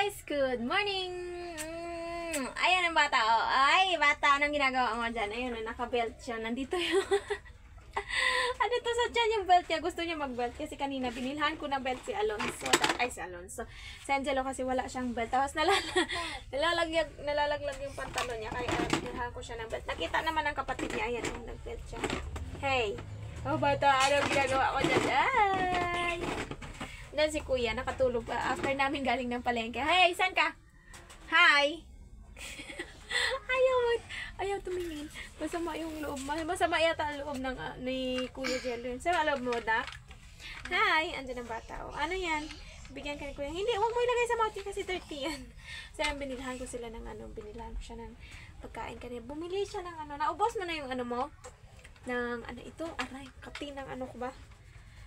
guys! Good morning! Ayan ang bata, oh. Ay, bata, anong ginagawa mo dyan? Ayun, naka-belt siya. Nandito yung... Andito sa tiyan yung belt niya. Gusto niya mag-belt kasi kanina binilhan ko na belt si Alonso. Ay, si Alonso. Si Angelo kasi wala siyang belt. Tapos nalalaglag yung pantalon niya. Kaya binilhan ko siya ng belt. Nakita naman ang kapatid niya. Ayan, yung nag-belt siya. Hey! Oh, bata, anong ginagawa ko dyan? Ay! Dan si kuya, nakatulog pa. After namin galing ng palengke. Hey, saan ka? Hi! ayaw tumingin. Masama yung loob. Masama yata ang loob ng, ni Kuya Jello. Sa loob mo, Dak? Hi! Andyan ang bata. O, ano yan? Bigyan ka ni kuya. Hindi, huwag mo ilagay sa mouth kasi 30 yan. So, binilhan ko sila ng binilhan ko siya ng pagkain kanina. Bumili siya ng naubos mo na yung mo? Ng ito? Aray, kati ng ko ba?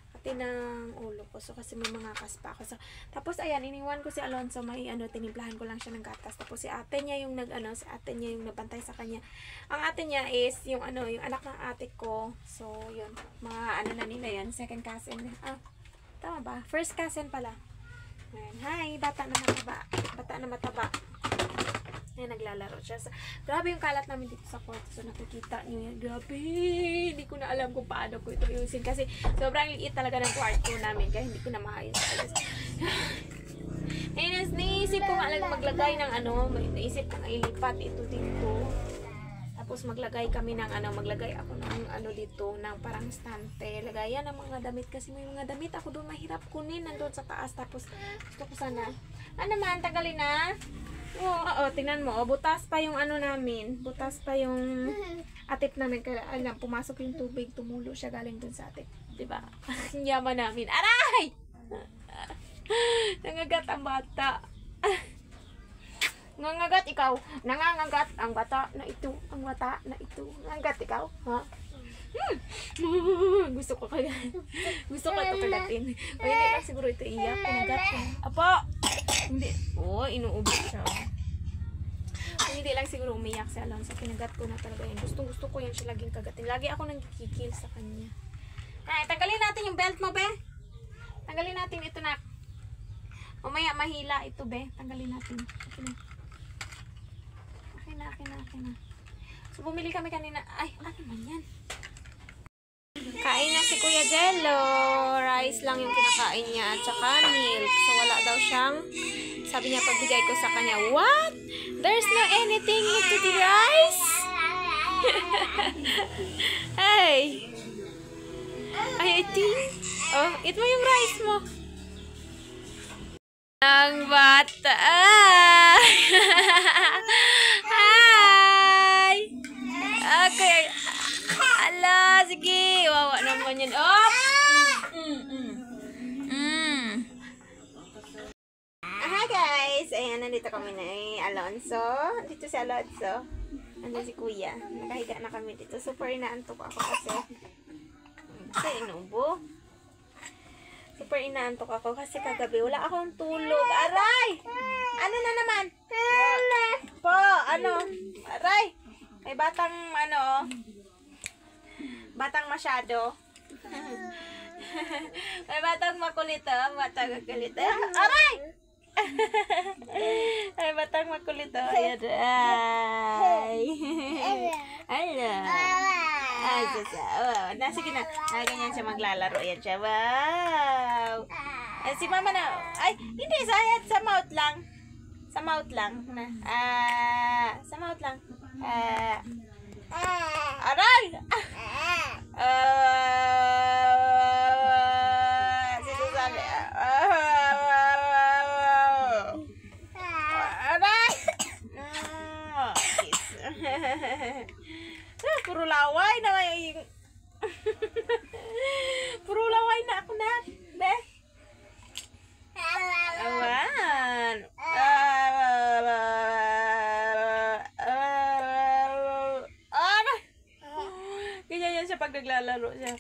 Kati ng ulo ko. So, kasi may mga kaspa ako. So, tapos, ayan, iniwan ko si Alonso. May tinimplahan ko lang siya ng gatas. Tapos, si ate niya yung si ate niya yung nabantay sa kanya. Ang ate niya is yung yung anak ng ate ko. So, yun. Mga na nila yan. Second cousin. Tama ba? First cousin pala. Ayan. Hi, bata na mataba. Bata na mataba. Ayan, naglalaro siya. So, grabe yung kalat namin dito sa kwarto. So, nakikita niyo yan. Grabe! Hindi ko na alam kung paano ko ito ayusin. Kasi, sobrang liit talaga ng kwarto namin. Kaya, hindi ko na maayos. Ayun, naisip ko nga lang maglagay ng naisip ko nga ilipat ito dito. Tapos, maglagay kami ng maglagay ako ng dito, ng parang stante. Lagayan ng mga damit. Kasi may mga damit ako doon mahirap kunin. Nandun sa taas. Tapos, gusto ko sana. Naman, tagalin na. Tingnan mo, butas pa yung namin. Butas pa yung atip namin. Kaya pumasok yung tubig, tumulo siya galing dun sa atip. Diba? Yaman namin. Aray! Nangagat ang bata. Nangagat ikaw. Nangangagat ang bata na ito. Ang bata na ito. Nangagat ikaw. Ha? Gusto ko ito kagatin. O hindi lang siguro ito iyak. Pinagat ko. Apo! Hindi. Inuubos siya. Hindi lang siguro umiyak si Alonso. Pinagat ko na talaga yun. Gusto ko yan siya laging kagatin. Lagi ako nang kikikil sa kanya. Ay, tanggalin natin yung belt mo, be. Tanggalin natin ito, nak. Mamaya mahila ito, be. Tanggalin natin. Okay na. So, bumili kami kanina. Ay, ano man yan? Kain na si Kuya Jello. Rice lang yung kinakain niya at saka milk. So, wala daw siyang, sabi niya pagbigay ko sa kanya, what? There's no anything to the rice? Hey! Ay, eat mo yung rice mo. Ang bata. Hi! Okay. Ala, sige. Wawa naman yun. Oh! Hi guys. Ayan, nandito kami na Alonso. Dito si Alonso. Nandito si Kuya. Nakahiga na kami dito. Super inaantok ako kasi inubo. Super inaantok ako kasi kagabi wala akong tulog. Aray! Ano na naman? Aray! May batang batang masyado. May batang makulit, batang makulit. Aray! May batang makulit, ayan. Hello. Sige na. Ganyan siya maglalaro. Ayan siya. Wow. Si mama na. Ay, hindi. Sa mouth lang. Sa mouth lang. Sa mouth lang. Aray! Susabi. Aray! Puro laway na yung... Puro laway na ako na. Be? Awan. Ganyan yan siya pag naglalaro siya.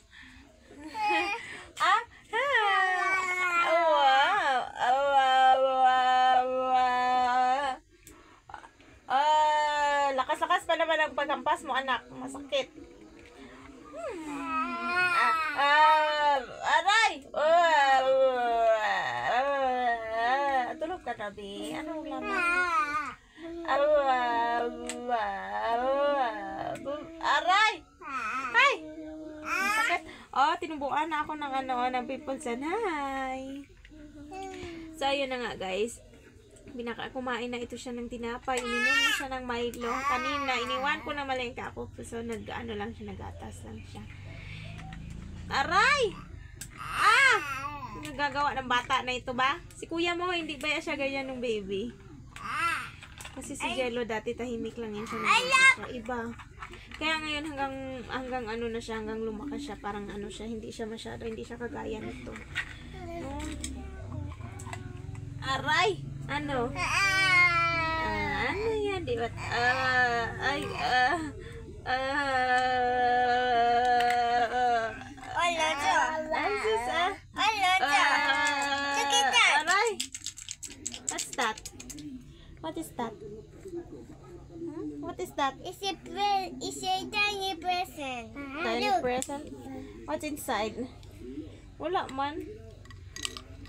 Lakas-lakas pa naman ang paghampas mo, anak. Masakit. Aray! Tulog kagabi? Anong laman? Aray! Ay! Sakit. Oh, tinubuan na ako ng ng pimples yan. Hi! So, ayun na nga guys. Kumain na ito siya ng tinapay. Ininom na siya ng Milo. Kanina, iniwan ko na malengka ako. So, lang siya, nagatas lang siya. Aray! Ah! Nagagawa ng bata na ito ba? Si kuya mo, hindi ba siya ganyan ng baby? Kasi si Jello dati tahimik lang yan siya. Siya iba. Kaya ngayon hanggang ano na siya, hanggang lumakas siya, parang ano siya, hindi siya masyado, hindi siya kagaya nito. Aray! Ano? Ano yan? Di ba? Aray! What's that? What is that? What is that? It's a tiny present. Tiny present? What's inside? Wala man.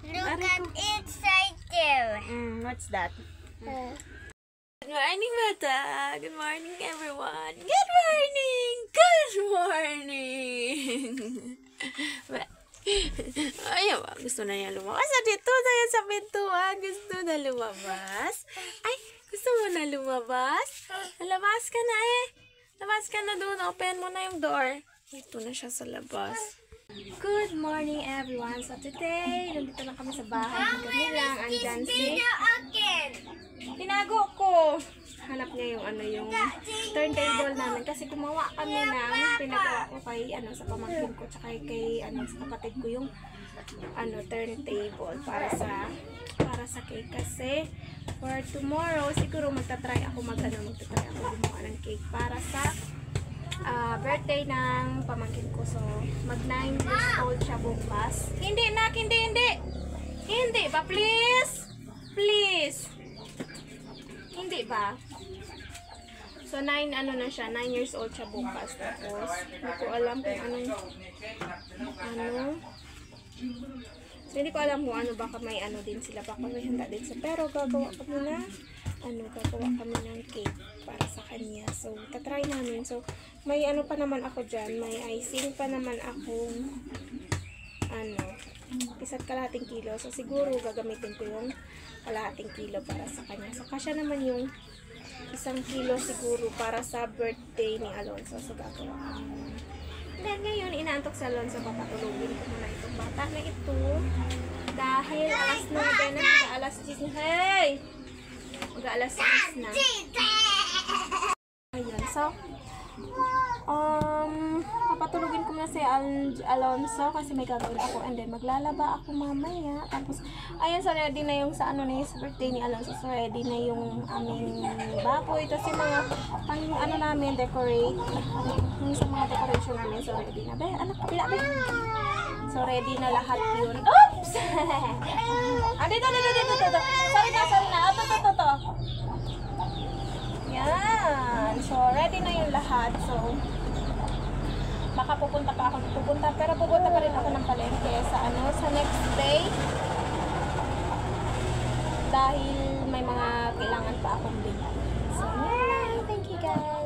Look at inside there. What's that? Good morning, Mata. Good morning, everyone. Good morning. Good morning. Ayaw, gusto na niya lumabas. Dito tayo sa pintuan. Gusto na lumabas. Ay, gusto mo na lumabas? Labas ka na eh. Labas ka na doon. Open mo na yung door. Ito na siya sa labas. Good morning, everyone. So today, nandito na kami sa bahay. Kami lang, andyan si... Tinago ko. Hanap niya yung yung turntable namin kasi gumawa kami ng pinagawa ko kay sa pamangkin ko tsaka kay sa kapatid ko yung turntable para sa cake kasi for tomorrow siguro magta-try ako gumawa ng cake para sa birthday ng pamangkin ko. So mag 9 years old siya bukas. Hindi ba, please hindi ba? So 9 na siya, 9 years old siya bukas. Tapos hindi ko alam kung so hindi ko alam kung baka may din sila, baka may handa din sila, pero gagawa kami ng cake para sa kanya. So tatry namin. So may pa naman ako dyan, may icing pa naman akong isa't kalahating kilo. So siguro gagamitin ko yung kalahating kilo para sa kanya. So kasya naman yung 1 kilo siguro para sa birthday ni Alonso. So gagawa ko. Then ngayon inaantok si Alonso, papatulogin ko muna itong bata na ito dahil alas 9 na, mag-alas 10 na. Hey! Mag-alas 10 na. Ayun. So papatulogin ko na si Alonso kasi may gagawin ako, and then maglalaba ako mamaya. Tapos ayun, so ready na yung sa sa birthday ni Alonso. So ready na yung aming baboy, tapos yung mga pang namin decorate, yung sa mga decoration namin. So ready na. Anak, kapila ba? So ready na lahat yun. Oops! Dito. Sorry na. Ito. Yan. So ready na yung lahat. So baka pupunta pa rin ako ng palengke sa next day dahil may mga kailangan pa akong bilhin. So, yun. Thank you guys.